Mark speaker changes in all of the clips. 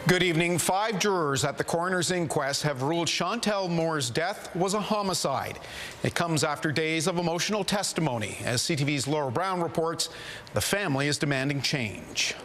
Speaker 1: Good evening. 5 jurors at the coroner's inquest have ruled Chantel Moore's death was a homicide. It comes after days of emotional testimony. As CTV's Laura Brown reports, the family is demanding change.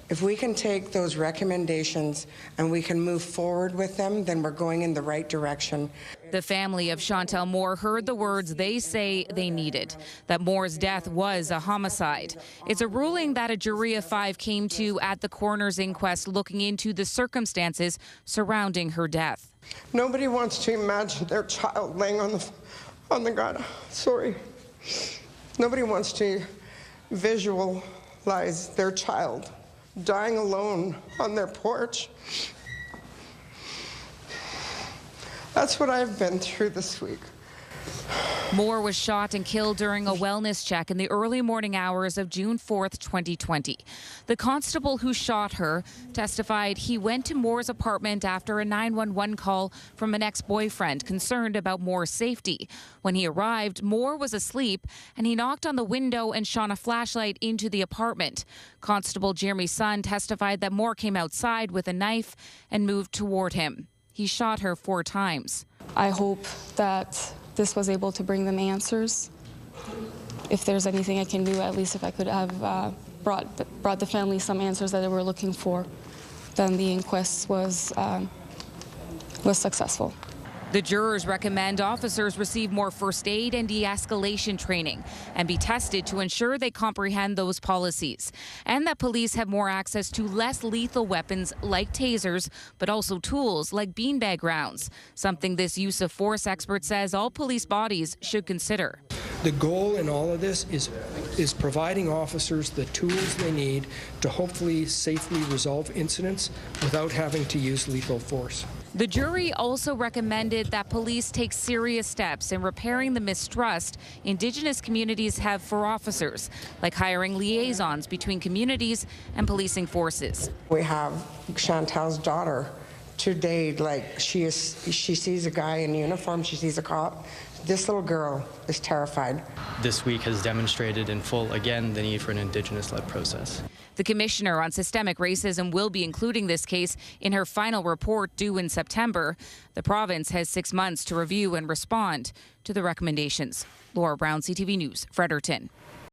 Speaker 2: If we can take those recommendations and we can move forward with them, then we're going in the right direction.
Speaker 3: The family of Chantel Moore heard the words they say they needed, that Moore's death was a homicide. It's a ruling that a jury of 5 came to at the coroner's inquest looking into the circumstances surrounding her death.
Speaker 2: Nobody wants to imagine their child laying on the ground. Sorry. Nobody wants to visualize their child dying alone on their porch. That's what I've been through this week.
Speaker 3: Moore was shot and killed during a wellness check in the early morning hours of June 4th, 2020. The constable who shot her testified he went to Moore's apartment after a 911 call from an ex-boyfriend concerned about Moore's safety. When he arrived, Moore was asleep and he knocked on the window and shone a flashlight into the apartment. Constable Jeremy's son testified that Moore came outside with a knife and moved toward him. He shot her 4 times.
Speaker 4: I hope that this was able to bring them answers. If there's anything I can do, at least if I could have brought the family some answers that they were looking for, then the inquest was successful.
Speaker 3: The jurors recommend officers receive more first aid and de-escalation training and be tested to ensure they comprehend those policies, and that police have more access to less lethal weapons like tasers, but also tools like beanbag rounds, something this use of force expert says all police bodies should consider.
Speaker 5: The goal in all of this is providing officers the tools they need to hopefully safely resolve incidents without having to use lethal force.
Speaker 3: The jury also recommended that police take serious steps in repairing the mistrust Indigenous communities have for officers, like hiring liaisons between communities and policing forces.
Speaker 2: We have Chantel's daughter today, like she sees a guy in uniform, she sees a cop. This little girl is terrified.
Speaker 6: This week has demonstrated in full, again, the need for an Indigenous-led process.
Speaker 3: The Commissioner on Systemic Racism will be including this case in her final report due in September. The province has 6 months to review and respond to the recommendations. Laura Brown, CTV News, Fredericton.